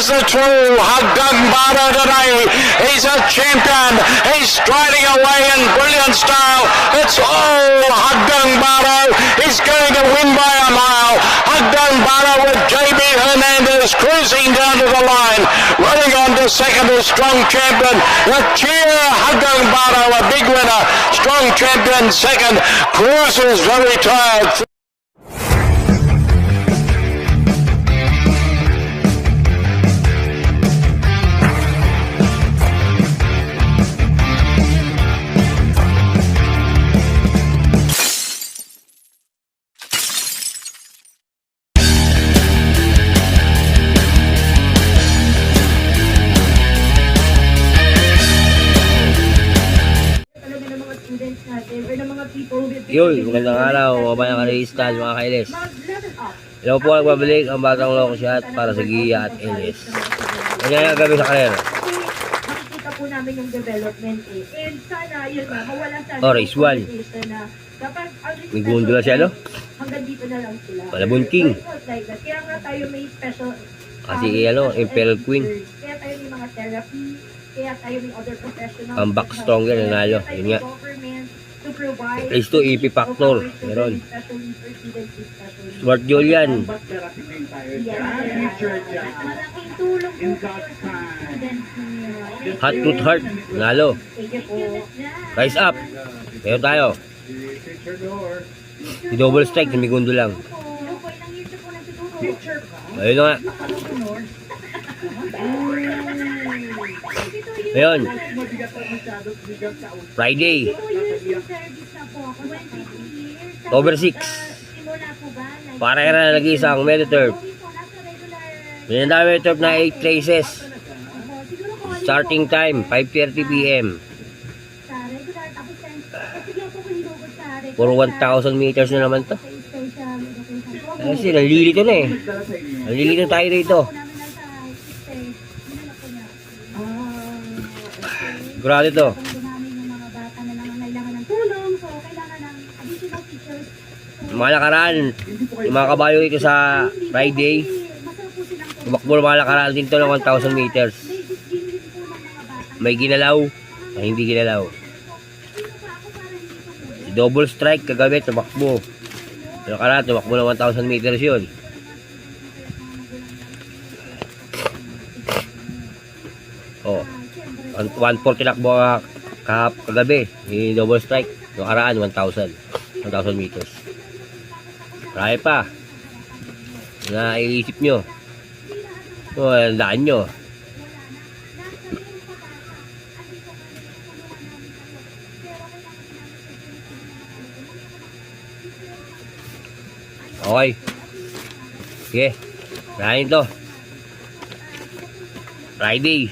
is the true Hagdung Bada today. He's a champion. He's striding away in brilliant style. It's all Hagdung Bada. He's going to win by a mile. Hagdung Bada with JB Hernandez cruising down to the line. Running on to second is Strong Champion. The cheer Hagdung Bada, a big winner. Strong Champion second. Cruises very tired. Yun, magandang araw, mga bayang karistas, mga kailis. Hello po, nagbabalik ang Batang Loco Shot para sa Gia at Elis. Kanya gabi sa karera. Makikita po namin yung development eh. And sana, yun na, mawala sana. Oh, race 1. May gondola siya, no? Hanggang dito na lang sila. Malabon King. Kaya nga tayo may special. Kasi Imperial Queen. Kaya tayo may mga therapy. Kaya tayo may other professionals. Ang back stronger, nanalo. Yun nga. Race 2, EP Factor. Meron. Smart Julian. Hot Tooth Heart. Nalo. Rise Up. Meron tayo. Si Double Strike, Migundo lang. Ayun na nga. Ayun. Friday. Over 6. Para na lagi isang Mediturf. May dami Mediturf na 8 races. Starting time 5:30 PM. Puro 1,000 meters na naman to. Kasi nalilito na eh. Nalilito tayo rito. Grabe to. Mga lakaran, yung mga kabayo dito sa Friday, tumakbo ng mga lakaran din to ng 1,000 meters. May ginalaw, ay hindi ginalaw. Si Double Strike kagabi, tumakbo. Yung lakaran, tumakbo ng 1,000 meters yun. Oh, 140 lakbo kagabi, yung Double Strike. Yung lakaran, 1,000 meters. Marami pa. Naiisip nyo. So, daan nyo. Okay. Sige. Maraming to. Friday.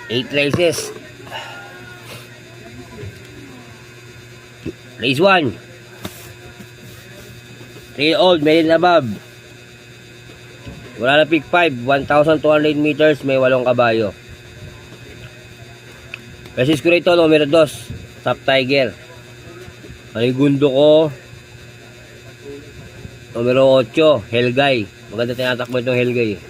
Eight races. Race 1. 3-year-old, male and above. Wala na pick 5. 1,200 meters, may 8 kabayo. Races ko rito, numero 2. Top Tiger. Manigundo ko. Numero 8. Helgay. Maganda tinatakbo itong Helgay.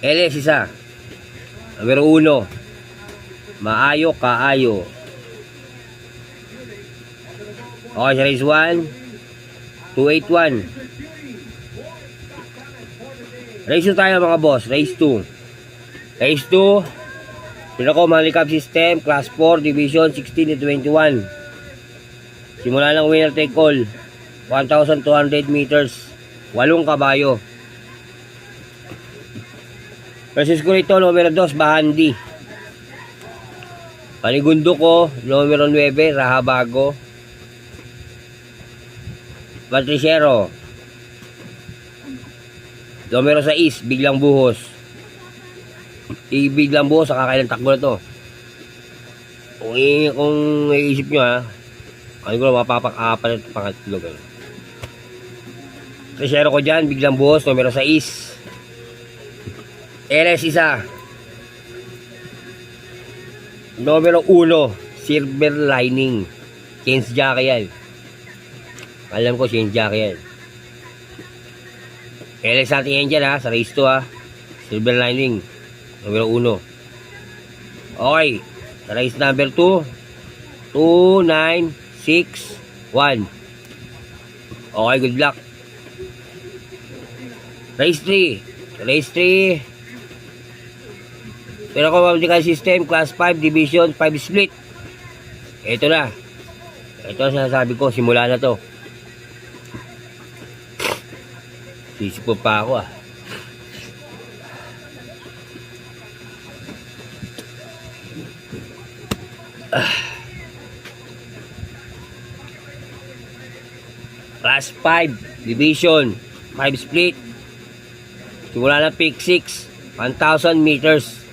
LS isa. Numero 1. Maayo, Kaayo. Okay, sa race 1, 281. Race 2 tayo mga boss, race 2. Race 2, pinako Malikab System, Class 4, Division 16 to 21. Simula ng winner take all, 1,200 meters, 8 kabayo. Versus ko rito, numero 2, Bahandi. Panigundo ko, numero 9, Rahabago. Patriciero. Numero 6, Biglang Buhos. Biglang Buhos, sa kakailang takbo na to. Kung iisip nyo ha, ano ko na mapapakapan ito pangatlo. Patriciero ko dyan, Biglang Buhos, numero 6. LS isa. Numero 1, Silver Lining. Kens Jackie yan. Alam ko, Shane Jack yan. LS natin yan dyan, ha. Sa race 2, ha. Silver lining. Numero 1. Okay. Sa race number 2. 2, 9, 6, 1. Okay, good luck. Race 3. Race 3. Pero kung mabutikan system, class 5, division 5 split. Ito na. Ito ang sinasabi ko, simula na to. Sisipo pa ako, ah. Class 5, division 5 split. Simula na pick 6, 1,000 meters.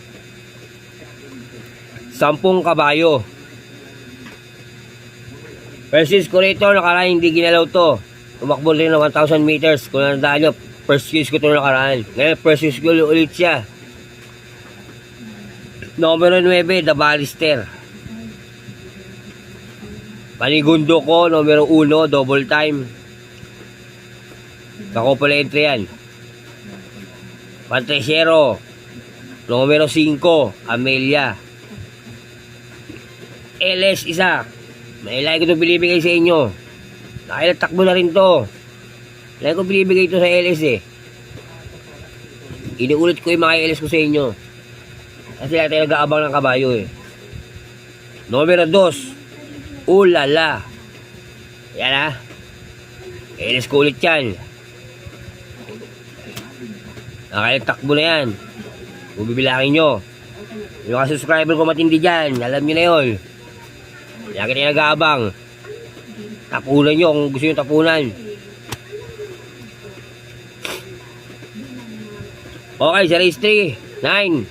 10 kabayo. Versus ko rito, nakaraan hindi ginalaw to. Tumakbo rin ng 1,000 meters. Kung nandaan nyo, first use ko ito nakaraan. Ngayon, first use ko ulit siya. Numero 9, The Ballister. Panigundo ko, numero 1, double time. Ako pala entry yan. Pantresero, numero 5, Amelia. LS isa. May ilay ko ito binibigay sa inyo. Nakilatakbo na rin to. Ilay ko binibigay ito sa LS eh. Inuulit ko yung mga LS ko sa inyo. Kasi lahat tayo nag-aabang ng kabayo eh. Numero 2. Ulala. Yan ha. LS ko ulit yan. Nakilatakbo na yan. Kung bibilangin nyo. Yung mga subscriber ko matindi dyan. Alam nyo na yun. Lagi tayo nag-aabang. Tapunan nyo kung gusto nyo tapunan. Okay, sa race 3. 9,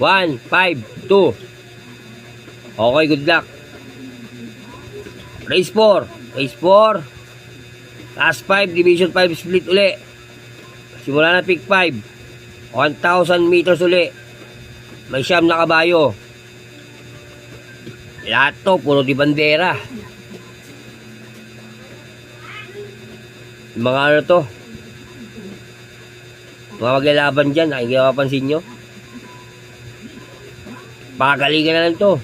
1, 5, 2. Okay, good luck. Race 4. Race 4. Class 5, Division 5 split uli. Simula na pick 5. 1,000 meters uli. May siyam na kabayo. Lahat to, puro di bandera. Mga ano to? Mga maglalaban dyan, hindi ka mapansin nyo. Pakagalingan na lang to.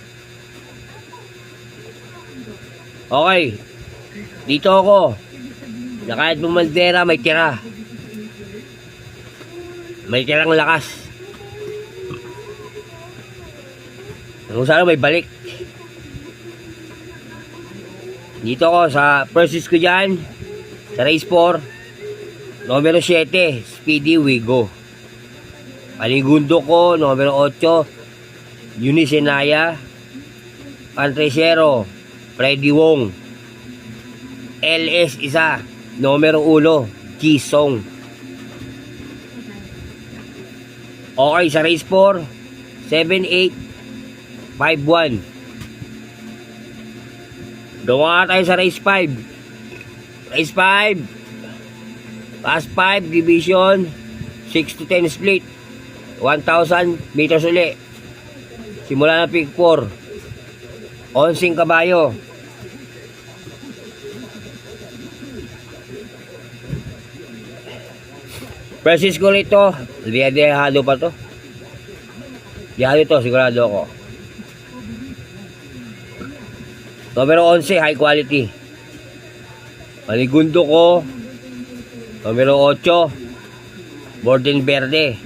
Okay. Dito ako. Na kahit bumandera, may tira. May tirang lakas. Kung sana may balik. Dito ako sa first ko dyan. Sa race 4. Numero 7. Speedy Wigo. Panigundo ko. Numero 8. Eunice Naya. Pantresero. Freddy Wong. LS isa. Numero 1. Jisong. Okay, sa race 4. 7-8. 5-1. Dumaan tayo sa race 5. Race 5. Class 5, division 6 to 10 split. 1,000 meters uli. Simula na pick 4. 11 kabayo. Francisco rito. Dehado pa to. Dehado to, sigurado ako. Numero 11, high quality. Panigundo ko. Numero 8, Borden Verde.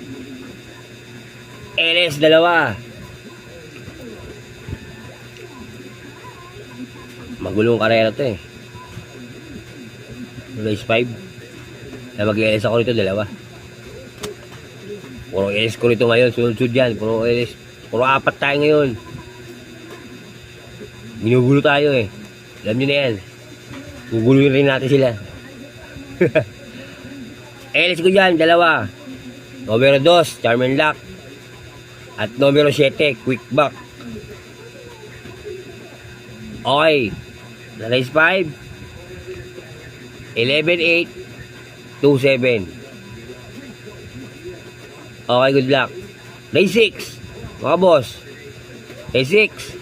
LS 2. Magulong karera to eh. Race 5. Kaya mag-LS ako rito, 2. Puro LS ko rito ngayon, sunod-sunod yan. Puro LS. Puro 4 tayo ngayon. Ginugulo tayo eh. Alam nyo na yan. Guguluhin rin natin sila. LS ko dyan, 2. Numero 2, Charmin Lock. At numero 7, Quick Back. Okay. Sa race 5. 11-8. 2-7. Okay, good luck. Race 6. Mga boss. Race 6.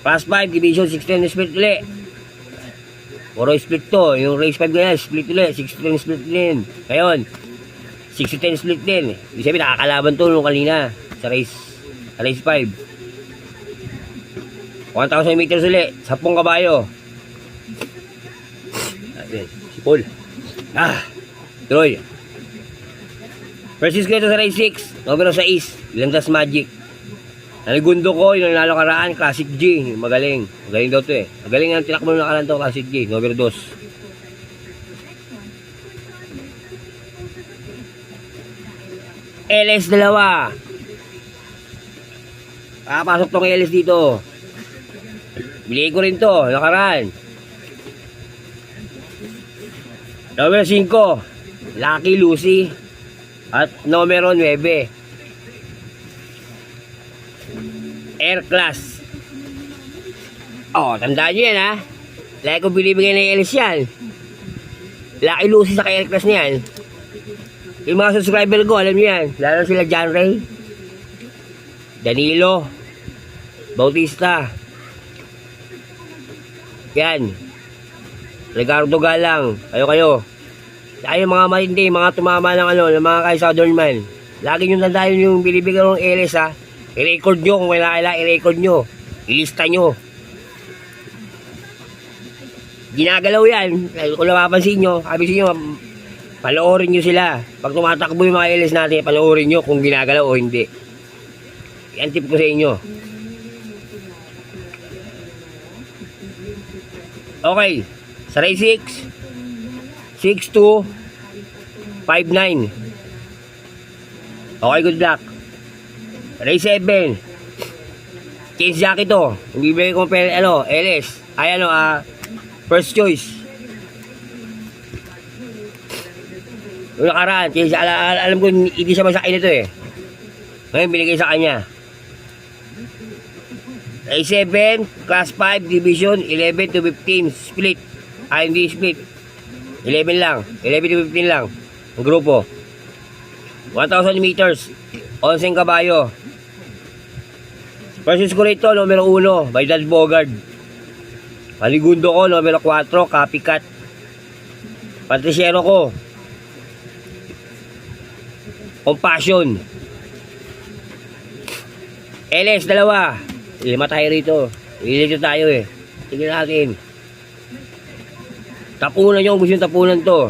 Class 5, Division 16 split ulit. Puro split to. Yung race 5 ganyan, split ulit. 60-10 split din. Ngayon, 60-10 split din. Ibig sabihin, nakakalaban to nung kanina. Sa race 5. 1,000 meters ulit. 10 kabayo. Ayan, si Paul. Troy. Versus ko ito sa race 6. Numero 6. Landas Magic. Naligundo ko, yung nanalo karaan, Classic G. Magaling. Magaling daw to eh. Magaling ang tinakbo ng nakaraan to, Classic G. Numero 2. LS dalawa. Papasok tong LS dito. Bili ko rin to, nakaraan. Numero 5. Lucky Lucy. At numero 9. Air Class. Oh, tandaan nyo yan ha. Lagi ko binibigay ng LS yan. Lucky Lucy sa Air Class niyan. Yung mga subscriber ko, alam nyo yan. Lalo sila John Ray, Danilo, Bautista. Yan. Ricardo Galang. Kayo. Tayo mga matindi, mga tumama ng ng mga kay Southern Man. Lagi nyo tandaan yung binibigay ng LS ha. I-record nyo kung kailangan i-record nyo. Ilista nyo. Ginagalaw yan. Kung napapansin nyo, sabi nyo, panoorin nyo sila. Pag tumatakbo yung mga LS natin, panoorin nyo kung ginagalaw o hindi. Yan tip ko sa inyo. Okay. Sa race 6, 6-2, 5-9. Okay, good luck. Race 7. Case jacket to. Hindi ba yung LS. Ay first choice. Yung nakaraan, case, alam ko hindi siya masakay nito eh. Ngayon binigay sa kanya. Race 7, class 5, division 11 to 15, split. Hindi split. 11 lang. 11 to 15 lang. Ang grupo. 1,000 meters. 11 kabayo. Versus ko rito, numero 1, by Dad Bogard. Paligundo ko, numero 4, Copycat. Patriciero ko, Compassion. LS, 2. 5 tayo rito. Ilito tayo eh. Tignan natin. Tapunan nyo kung gusto yung tapunan to.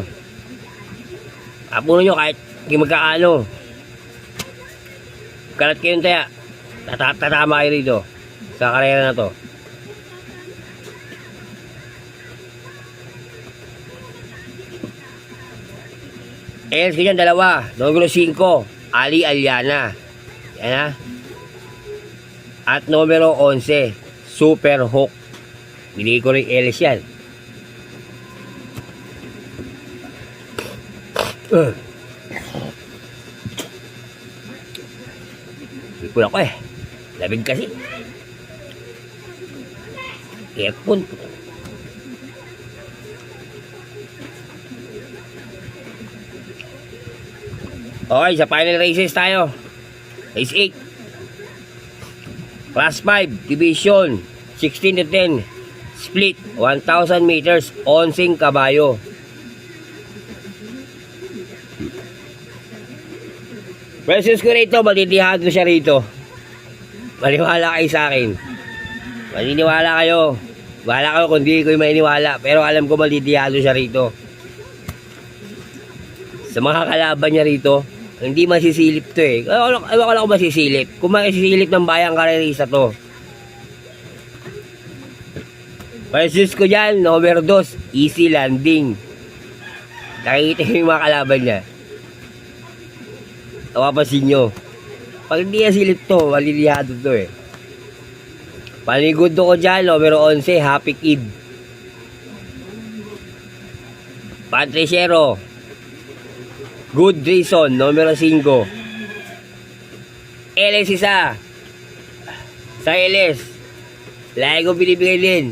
Tapunan nyo kahit magkaano. Kalat kayo taya. Tatama kayo rito sa karera na to. LS ko dyan, 2. Numero 5, Ali Aliana. Yan ha. At numero 11, Super Hook. Binigay ko rin LS yan. Ipul ako eh. Labig kasi. Earphone. Okay, sa final races tayo. Race 8. Class 5, division 16 to 10. Split, 1,000 meters, 11 kabayo. Versus ko rito, matitihado siya rito. Maniwala kayo sa akin. Maniniwala kayo. Bahala kayo kung di ko yung maniniwala. Pero alam ko matitihado siya rito. Sa mga kalaban niya rito, hindi masisilip to eh. Ewan ko lang kung masisilip. Kung masisilip ng bayang karerista to. Versus ko dyan, number 2, Easy Landing. Nakikita yung mga kalaban niya. Tawapasin nyo. Pag hindi na silip to, malilihado to eh. Panigundo ko dyan, numero 11, Happy Kid. Patriciero, Good Reason, numero 5. LS isa. Sa LS, lagi ko binibigay din.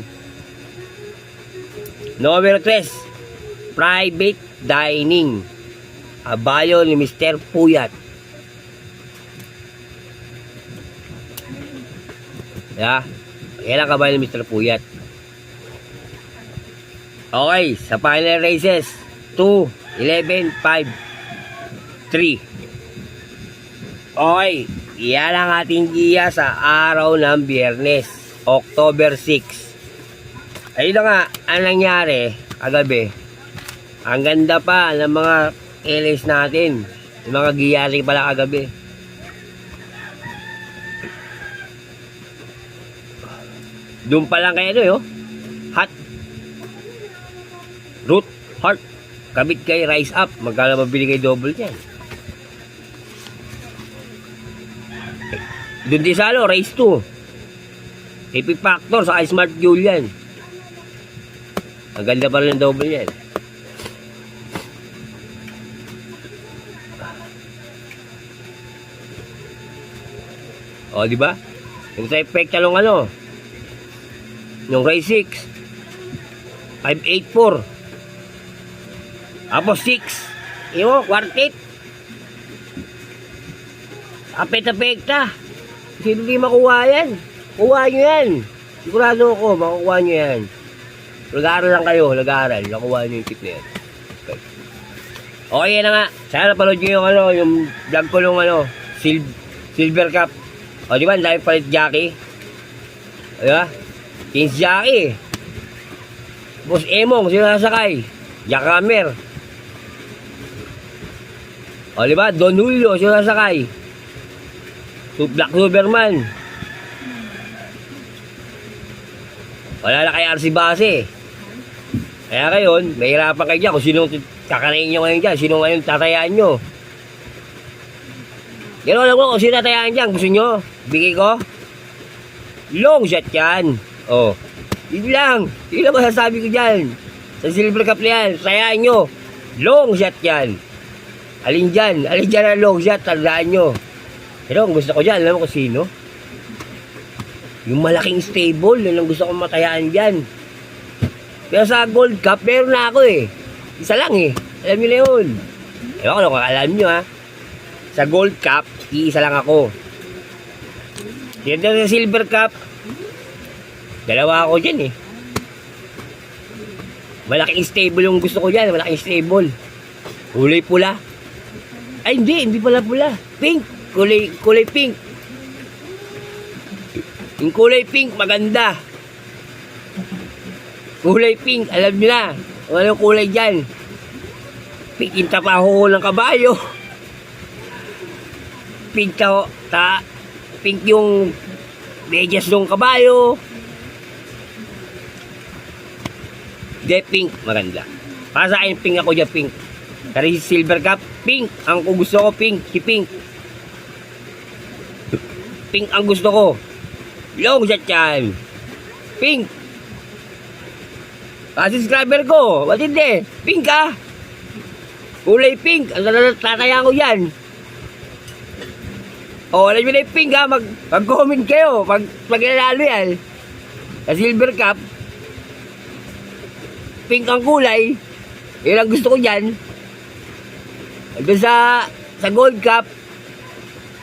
Numero 3, Private Dining. Abayo ni Mr. Puyat. Kailan ka ba ni Mr. Puyat? Okay, sa final races, 2, 11, 5, 3. Okay, yan ang ating giya sa araw ng Biyernes, October 6. Ayun na nga, ang nangyari kagabi, ang ganda pa ng mga LS natin, yung mga giyari pala kagabi. Doon pa lang kayo, no? Hot. Root, heart. Kabit kay rise up. Magkala mabili kay double yan. Doon din sa race 2. AP Factor sa Smart Fuel yan. Ang ganda pa rin ng double yan. O, di ba? Yung sa effect talong ano? Yung race 6 584 tapos 6 yung quartet apekta sino di makuha yan, kuha nyo yan, sigurado ako makukuha nyo yan. Nag-aaral lang kayo, nakuha nyo yung tip na yan. Okay, yan na nga, sana napanood nyo yung yung vlog ko nung silver cup. O diba, dahil palit jockey, diba? Kings Jockey, Boss Emong, sino nasakay? Jack Hammer. O diba? Don Julio, sino nasakay? Black Superman. Wala na kay RC Base. Kaya ngayon, mahirapan kayo dyan kung sino kakanain nyo ngayon dyan, sino ngayon tatayaan nyo. Yan alam ko kung sino tatayaan dyan, gusto nyo? Bigay ko? Long shot yan. Oh, yun lang. Yun lang masasabi ko dyan. Sa Silver Cup na yan, sayaan nyo. Long shot yan. Alin dyan ang long shot, tandaan nyo. Pero ang gusto ko dyan, alam mo kung sino? Yung malaking stable, yun ang gusto kong matayaan dyan. Pero sa Gold Cup, meron na ako eh. Isa lang eh. Alam nyo na yun. Ewan ko kung alam nyo ha. Sa Gold Cup, iisa lang ako. Yan sa Silver Cup, dalawa ako dyan eh. Malaking stable yung gusto ko dyan. Malaking stable. Kulay pula. Ay hindi pala pula. Pink. Kulay pink. Yung kulay pink maganda. Kulay pink, alam nyo na. Ano yung kulay dyan? Pink yung tapaho ng kabayo. Pink pink yung medyas ng kabayo. De pink, maganda. Para sa akin, pink ako dyan, pink. Pero si Silver Cup, pink. Ang gusto ko, pink. Si pink. Pink ang gusto ko. Long shot yan. Pink. Kasi subscriber ko, matindi. Pink ah. Kulay pink. Ang tataya ko yan. O, alam nyo na yung pink ha. Mag-comment kayo. Pag ilalalo yan. Sa Silver Cup, pink ang kulay. Yun ang gusto ko dyan. Doon sa Gold Cup,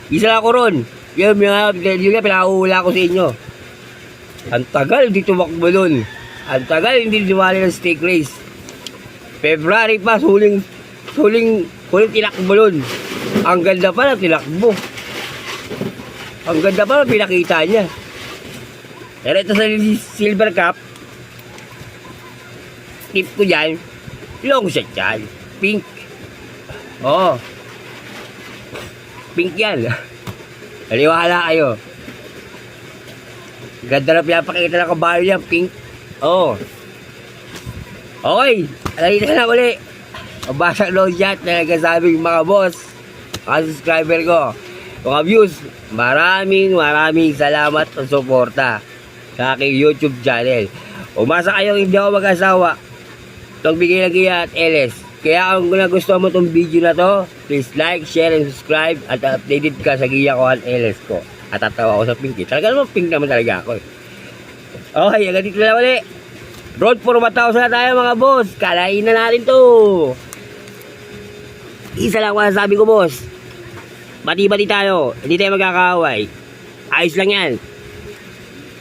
isa lang ako ron. Yun pinakahula ko sa inyo. Ang tagal di tumakbo doon. Ang tagal hindi dumali ng stake race. February pa, huling tinakbo doon. Ang ganda pa ng tinakbo. Ang ganda pa ng pinakita niya. Pero ito sa Silver Cup, tip ko dyan, long shot yan. Pink. Oo. Pink yan. Naliwala kayo. Ganda na pinapakita ng kabayo yan, pink. Oo. Okay. Alay na uli. Mabasag long shot na nagkasabing mga boss, mga subscriber ko, mga views. Maraming salamat sa suporta sa aking YouTube channel. Umasa kayong hindi ako mag-asawa. Itong bigay lagi at LS. Kaya kung nagustuhan mo itong video na to, please like, share, and subscribe. At updated ka sa giya ko at LS ko. At tatawa ako sa pink. Talaga naman pink naman talaga ako eh. Okay, hanggang dito na ulit. Road for 1,000 na tayo mga boss. Kalain na natin to. Isa lang sabi ko boss. Bati-bati tayo. Hindi tayo magkakaaway. Ayos lang yan.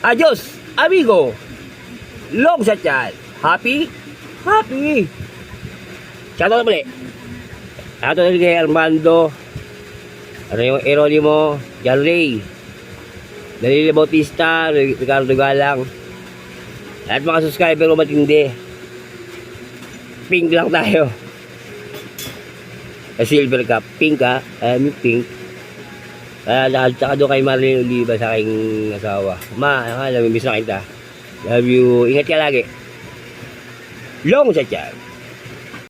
Adios, amigo. Long shot yan. Happy Happy! Shoutout pala. Shoutout kay Armando. Ano yung Eronimo, John Ray, Dalila Bautista, Ricardo Galang. At mga subscriber ko matindi. Pink lang tayo. Silver cup. Pink ha. Yung pink. Tsaka doon kay Marlene Oliva sa aking asawa. Namimiss na kita. Love you. Ingat ka lagi. Long sa tiyan.